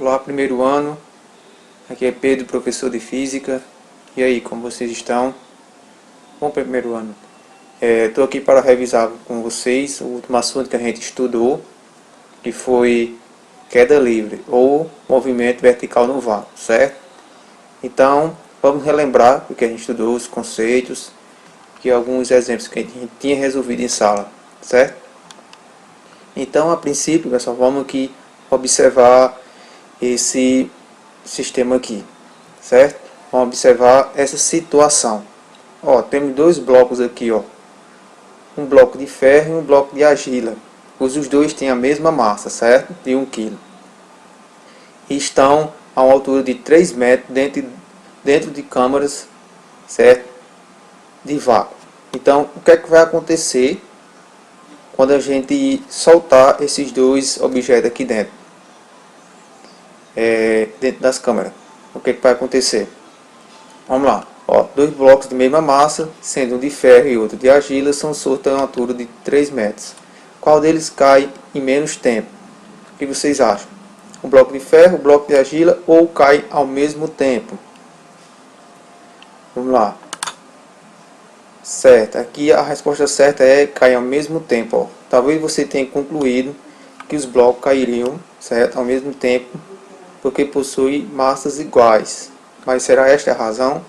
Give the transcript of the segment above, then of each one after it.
Olá, primeiro ano. Aqui é Pedro, professor de Física. E aí, como vocês estão? Bom primeiro ano. Estou aqui para revisar com vocês o último assunto que a gente estudou, que foi queda livre ou movimento vertical no vácuo, certo? Então, vamos relembrar o que a gente estudou, os conceitos e alguns exemplos que a gente tinha resolvido em sala, certo? Então, a princípio, pessoal, vamos aqui observar esse sistema aqui, certo? Vamos observar essa situação. Ó, temos dois blocos aqui, ó. Um bloco de ferro e um bloco de argila. Os dois têm a mesma massa, certo? De 1 kg. E estão a uma altura de 3 metros dentro de câmaras, certo? De vácuo. Então, o que é que vai acontecer quando a gente soltar esses dois objetos aqui dentro? Dentro das câmaras. O que é que vai acontecer? Vamos lá. Ó, dois blocos de mesma massa, sendo um de ferro e outro de argila, são soltos a uma altura de 3 metros. Qual deles cai em menos tempo? O que vocês acham? O bloco de ferro, o bloco de argila ou cai ao mesmo tempo? Vamos lá. Certo. Aqui a resposta certa é cair ao mesmo tempo. Ó. Talvez você tenha concluído que os blocos cairiam, certo, ao mesmo tempo, porque possuem massas iguais. Mas será esta a razão?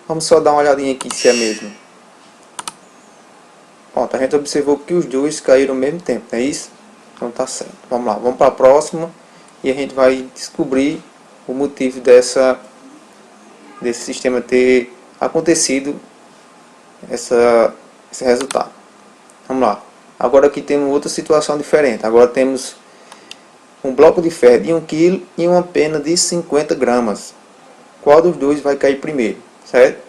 Vamos só dar uma olhadinha aqui se é mesmo. Pronto, a gente observou que os dois caíram ao mesmo tempo, não é isso? Então tá certo. Vamos lá, vamos para a próxima e a gente vai descobrir o motivo desse sistema ter acontecido esse resultado. Vamos lá. Agora aqui temos outra situação diferente. Agora temos um bloco de ferro de 1 kg e uma pena de 50 gramas. Qual dos dois vai cair primeiro? Certo?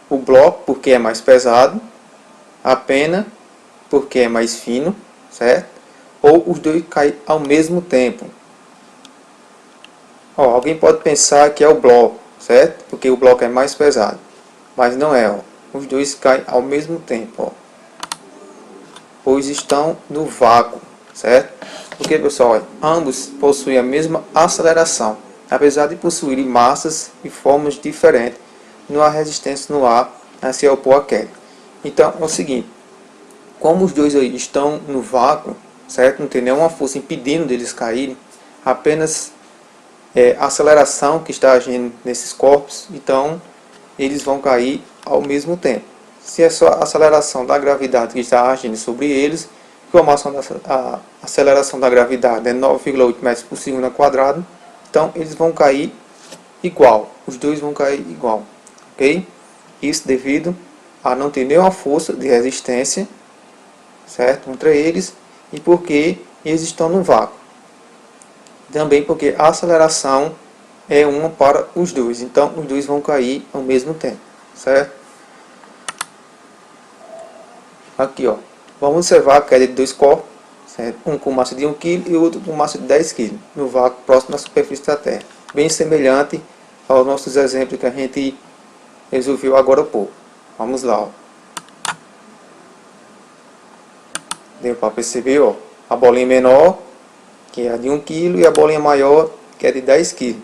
O bloco porque é mais pesado, a pena porque é mais fino, certo? Ou os dois caem ao mesmo tempo. Ó, alguém pode pensar que é o bloco, certo? Porque o bloco é mais pesado, mas não é. Ó. Os dois caem ao mesmo tempo, ó. Pois estão no vácuo, certo? Porque, pessoal, ambos possuem a mesma aceleração. Apesar de possuírem massas e formas diferentes, não há resistência no ar a se opor à queda. Então, é o seguinte, como os dois aí estão no vácuo, certo? Não tem nenhuma força impedindo deles caírem, apenas a aceleração que está agindo nesses corpos, então eles vão cair ao mesmo tempo. Se é só a aceleração da gravidade que está agindo sobre eles, como a aceleração da gravidade é 9,8 metros por segundo ao quadrado, então eles vão cair igual, os dois vão cair igual, ok? Isso devido a não ter nenhuma força de resistência, certo, contra eles, e porque eles estão no vácuo. Também porque a aceleração é uma para os dois, então os dois vão cair ao mesmo tempo, certo? Aqui, ó, vamos observar a queda de dois corpos, certo? Um com massa de 1 kg e outro com massa de 10 kg, no vácuo próximo da superfície da Terra. Bem semelhante aos nossos exemplos que a gente resolveu agora há pouco. Vamos lá, ó. Deu para perceber, ó, a bolinha menor, que é a de 1 kg, e a bolinha maior, que é de 10 kg.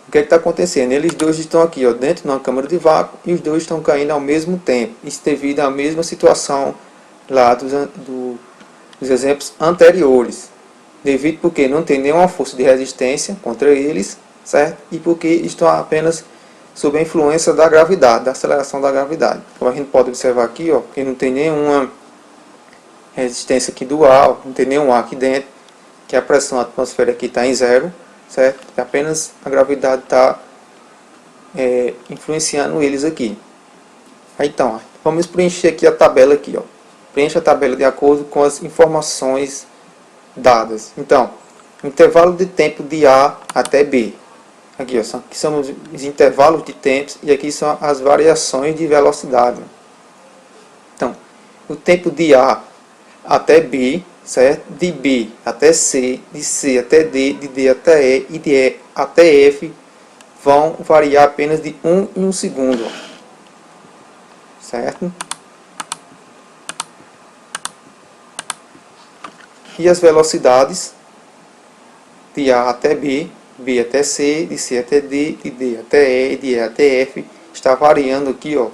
O que está acontecendo? Eles dois estão aqui, ó, dentro de uma câmara de vácuo, e os dois estão caindo ao mesmo tempo. Isso devido à mesma situação lá dos exemplos anteriores. Devido porque não tem nenhuma força de resistência contra eles, certo? E porque estão apenas sob a influência da gravidade, da aceleração da gravidade. Como a gente pode observar aqui, ó, que não tem nenhuma resistência aqui do ar, não tem nenhum ar aqui dentro, que a pressão atmosférica aqui está em zero, certo? E apenas a gravidade está influenciando eles aqui. Então, ó, vamos preencher aqui a tabela aqui, ó. Preencha a tabela de acordo com as informações dadas. Então, intervalo de tempo de A até B. Aqui, ó, aqui são os intervalos de tempos e aqui são as variações de velocidade. Então, o tempo de A até B, certo? De B até C, de C até D, de D até E e de E até F vão variar apenas de 1 em 1 segundo, certo? E as velocidades de A até B, B até C, de C até D, de D até E, de E até F, está variando aqui, ó,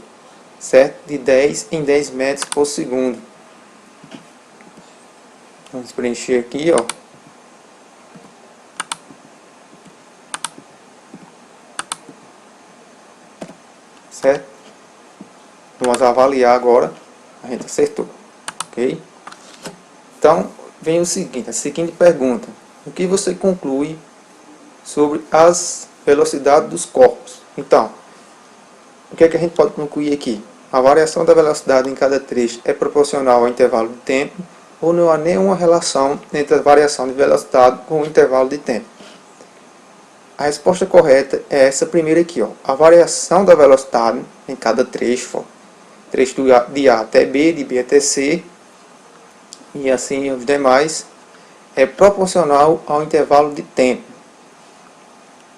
certo? De 10 em 10 metros por segundo. Vamos preencher aqui, ó. Certo? Vamos avaliar agora. A gente acertou. Ok? Então, vem a seguinte pergunta. O que você conclui sobre as velocidades dos corpos? Então, o que é que a gente pode concluir aqui? A variação da velocidade em cada trecho é proporcional ao intervalo de tempo, ou não há nenhuma relação entre a variação de velocidade com o intervalo de tempo? A resposta correta é essa primeira aqui, ó. A variação da velocidade em cada trecho, ó, trecho de A até B, de B até C, e assim os demais, é proporcional ao intervalo de tempo.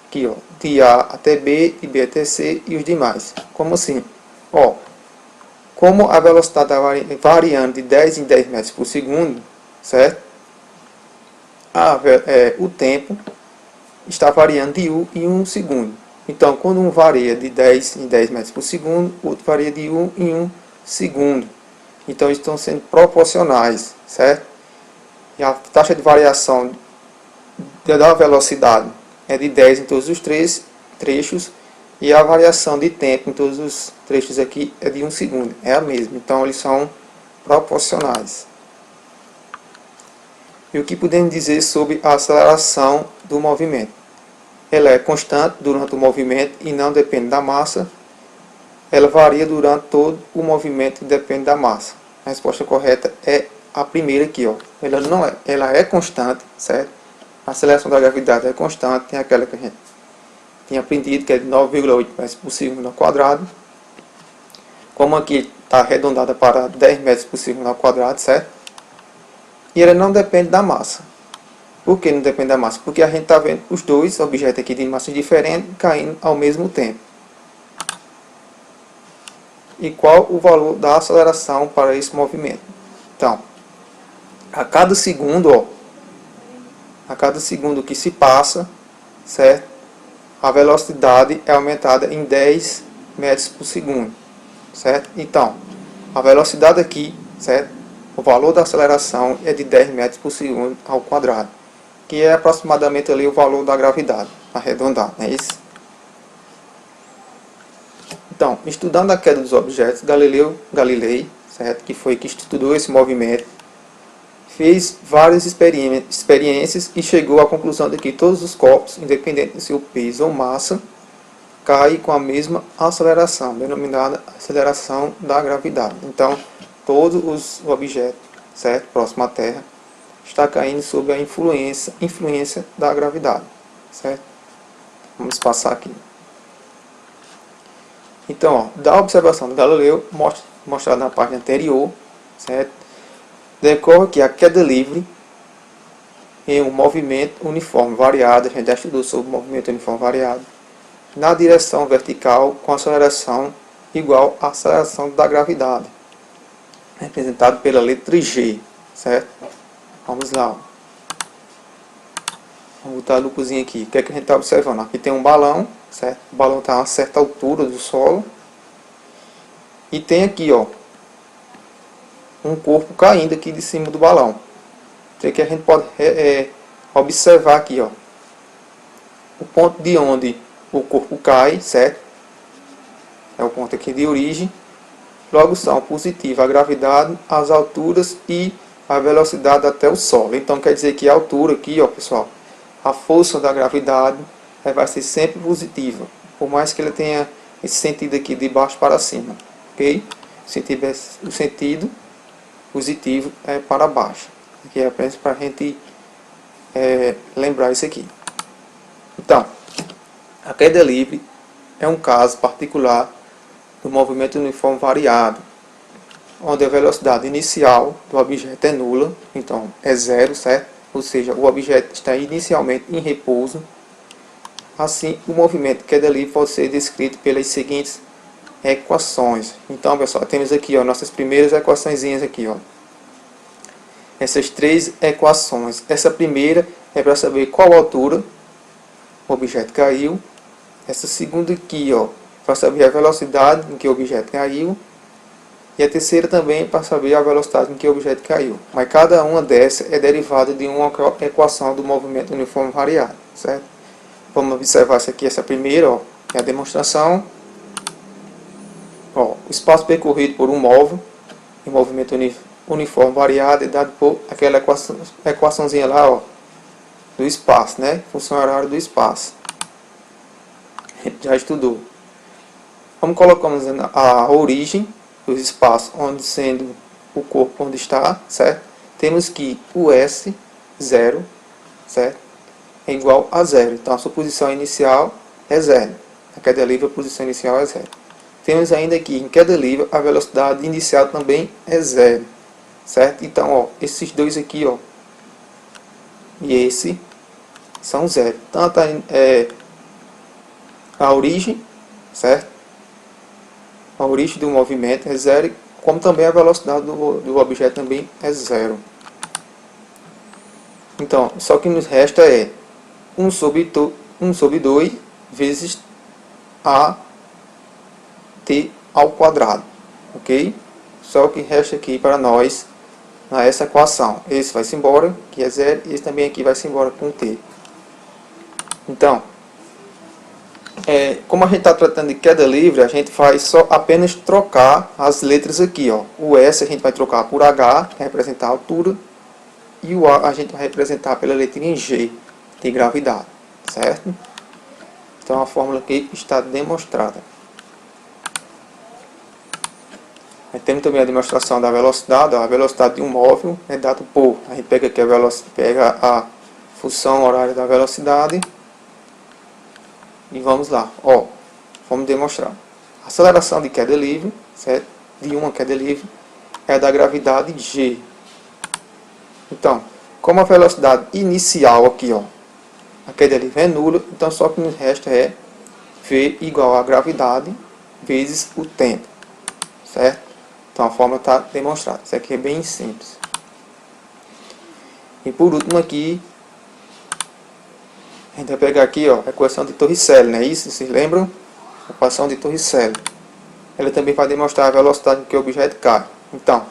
Aqui, ó, de A até B, de B até C e os demais. Como assim? Ó, como a velocidade está variando de 10 em 10 metros por segundo, certo? O tempo está variando de 1 em 1 segundo. Então, quando um varia de 10 em 10 metros por segundo, o outro varia de 1 em 1 segundo. Então, eles estão sendo proporcionais, certo? E a taxa de variação da velocidade é de 10 em todos os três trechos, e a variação de tempo em todos os trechos aqui é de 1 segundo. É a mesma. Então, eles são proporcionais. E o que podemos dizer sobre a aceleração do movimento? Ela é constante durante o movimento e não depende da massa. Ela varia durante todo o movimento e depende da massa. A resposta correta é a primeira aqui, ó. Ela é constante, certo? A aceleração da gravidade é constante, tem aquela que a gente tinha aprendido, que é de 9,8 metros por segundo ao quadrado. Como aqui está arredondada para 10 metros por segundo ao quadrado, certo? E ela não depende da massa. Por que não depende da massa? Porque a gente está vendo os dois objetos aqui de massas diferentes caindo ao mesmo tempo. E qual o valor da aceleração para esse movimento? Então, a cada segundo, ó, a cada segundo que se passa, certo? A velocidade é aumentada em 10 metros por segundo, certo? Então, a velocidade aqui, certo? O valor da aceleração é de 10 metros por segundo ao quadrado, que é aproximadamente ali o valor da gravidade, arredondado, não é isso? Então, estudando a queda dos objetos, Galileu Galilei, certo? Que foi que estudou esse movimento, fez várias experiências e chegou à conclusão de que todos os corpos, independente do seu peso ou massa, caem com a mesma aceleração, denominada aceleração da gravidade. Então, todos os objetos, certo, próximo à Terra, está caindo sob a influência da gravidade, certo? Vamos passar aqui. Então, ó, da observação de Galileu, mostrada na página anterior, certo? Decorre que a queda livre em um movimento uniforme variado, a gente já estudou sobre o movimento uniforme variado, na direção vertical com aceleração igual à aceleração da gravidade, representado pela letra G, certo? Vamos lá. Vamos botar a lupazinha aqui. O que é que a gente está observando? Aqui tem um balão, certo? O balão está a uma certa altura do solo. E tem aqui, ó, um corpo caindo aqui de cima do balão. O que a gente pode observar aqui, ó, o ponto de onde o corpo cai, certo? É o ponto aqui de origem. Logo são positivo a gravidade, as alturas e a velocidade até o solo. Então quer dizer que a altura aqui, ó, pessoal, a força da gravidade vai ser sempre positiva, por mais que ele tenha esse sentido aqui de baixo para cima, ok? O sentido positivo é para baixo. Aqui é apenas para a gente lembrar isso aqui. Então, a queda livre é um caso particular do movimento uniforme variado, onde a velocidade inicial do objeto é nula, então é zero, certo? Ou seja, o objeto está inicialmente em repouso. Assim, o movimento queda livre pode ser descrito pelas seguintes equações. Então, pessoal, temos aqui, ó, nossas primeiras equaçõezinhas aqui, ó. Essas três equações. Essa primeira é para saber qual altura o objeto caiu. Essa segunda aqui, ó, para saber a velocidade em que o objeto caiu. E a terceira também para saber a velocidade em que o objeto caiu. Mas cada uma dessas é derivada de uma equação do movimento uniforme variado, certo? Vamos observar essa aqui, essa primeira, ó, é a demonstração. Ó, o espaço percorrido por um móvel em movimento uniforme variado é dado por aquela equaçãozinha lá, ó, do espaço, né? Função horária do espaço. A gente já estudou. Vamos colocar a origem dos espaços, onde sendo o corpo onde está, certo? Temos que o S0, certo? É igual a zero. Então a sua posição inicial é zero. A queda livre, a posição inicial é zero. Temos ainda aqui em queda livre a velocidade inicial também é zero, certo? Então, ó, esses dois aqui, ó, e esse são zero. Tanto a origem, certo? A origem do movimento é zero, como também a velocidade do objeto também é zero. Então, só que nos resta é 1 sobre 2 vezes a t ao quadrado, ok? Só o que resta aqui para nós nessa equação. Esse vai-se embora, que é zero, e esse também aqui vai-se embora com t. Então, como a gente está tratando de queda livre, a gente vai só apenas trocar as letras aqui, ó. O S a gente vai trocar por H, que representar a altura, e o A a gente vai representar pela letrinha G, de gravidade, certo? Então a fórmula aqui está demonstrada. Temos também a demonstração da velocidade. A velocidade de um móvel é dado por... A gente pega aqui pega a função horária da velocidade. E vamos lá. Ó, vamos demonstrar. A aceleração de queda livre, certo? De uma queda livre, é a da gravidade G. Então, como a velocidade inicial aqui, ó, a queda livre é nula, então só o que nos resta é V igual a gravidade vezes o tempo, certo? Então a fórmula está demonstrada. Isso aqui é bem simples. E por último aqui, a gente vai pegar aqui, ó, a equação de Torricelli, não é isso? Vocês lembram? A equação de Torricelli. Ela também vai demonstrar a velocidade em que o objeto cai. Então,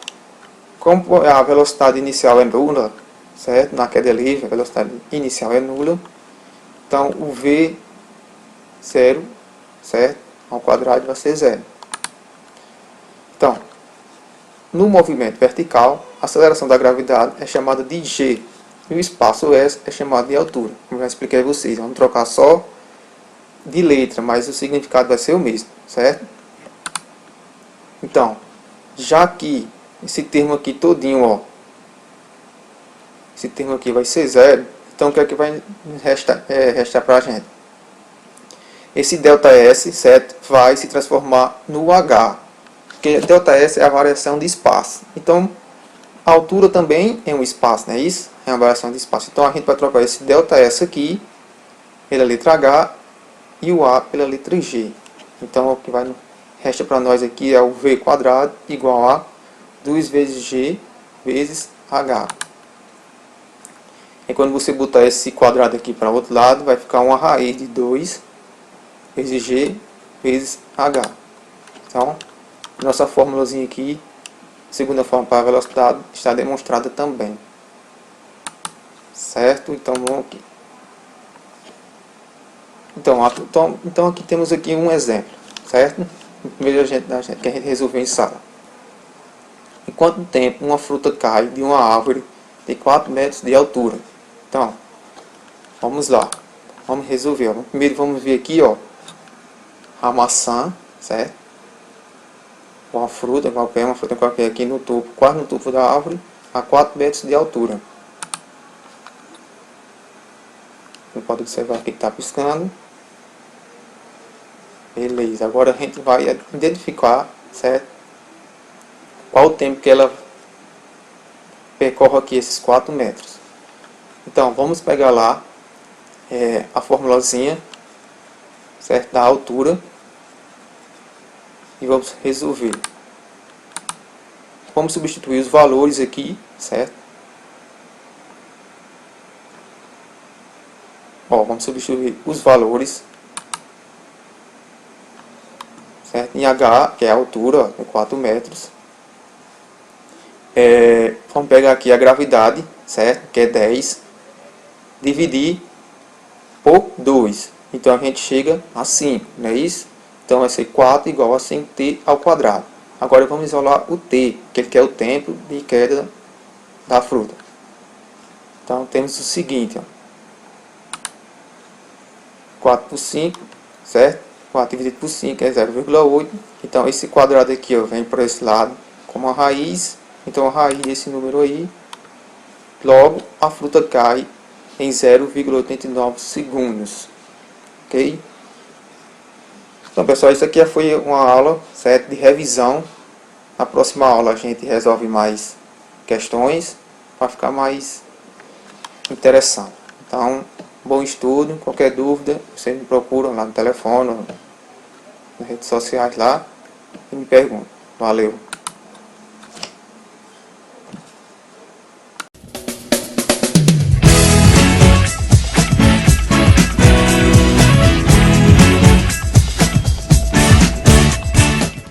como a velocidade inicial é nula, certo? Na queda livre, a velocidade inicial é nula. Então o V0, certo? Ao quadrado vai ser zero. Então, no movimento vertical, a aceleração da gravidade é chamada de G. E o espaço S é chamado de altura. Como já expliquei a vocês, vamos trocar só de letra, mas o significado vai ser o mesmo, certo? Então, já que esse termo aqui todinho, ó, esse termo aqui vai ser zero, então o que é que vai restar para a gente? Esse ΔS, certo, vai se transformar no H. Porque ΔS é a variação de espaço. Então, a altura também é um espaço, não é isso? É uma variação de espaço. Então, a gente vai trocar esse ΔS aqui pela letra H e o A pela letra G. Então, o que resta para nós aqui é o V quadrado igual a 2 vezes G vezes H. E quando você botar esse quadrado aqui para o outro lado, vai ficar uma raiz de 2 vezes G vezes H. Então, nossa fórmulazinha aqui, segunda forma para a velocidade, está demonstrada também. Certo? Então, vamos aqui. Então aqui temos aqui um exemplo, certo? Primeiro que a gente resolveu em sala. Em quanto tempo uma fruta cai de uma árvore de 4 metros de altura? Então, vamos lá. Vamos resolver. Primeiro vamos ver aqui, ó, a maçã, certo? Uma fruta qualquer aqui no topo, quase no topo da árvore, a 4 metros de altura. Você pode observar que está piscando. Beleza, agora a gente vai identificar, certo? Qual o tempo que ela percorre aqui esses 4 metros. Então, vamos pegar lá a formulazinha, certo? Da altura. E vamos resolver. Vamos substituir os valores aqui, certo? Ó, vamos substituir os valores, certo? Em H, que é a altura, ó, é 4 metros. Vamos pegar aqui a gravidade, certo? Que é 10. Dividir por 2. Então a gente chega a 5, não é isso? Então vai ser 4 igual a 5t ao quadrado. Agora vamos isolar o t, que é o tempo de queda da fruta. Então temos o seguinte, ó. 4 por 5, certo? 4 dividido por 5 é 0,8. Então esse quadrado aqui, ó, vem para esse lado como a raiz. Então a raiz desse número aí, logo a fruta cai em 0,89 segundos. Ok? Então pessoal, isso aqui foi uma aula, certo, de revisão. Na próxima aula a gente resolve mais questões para ficar mais interessante. Então, bom estudo. Qualquer dúvida, você me procura lá no telefone, nas redes sociais lá e me pergunta. Valeu!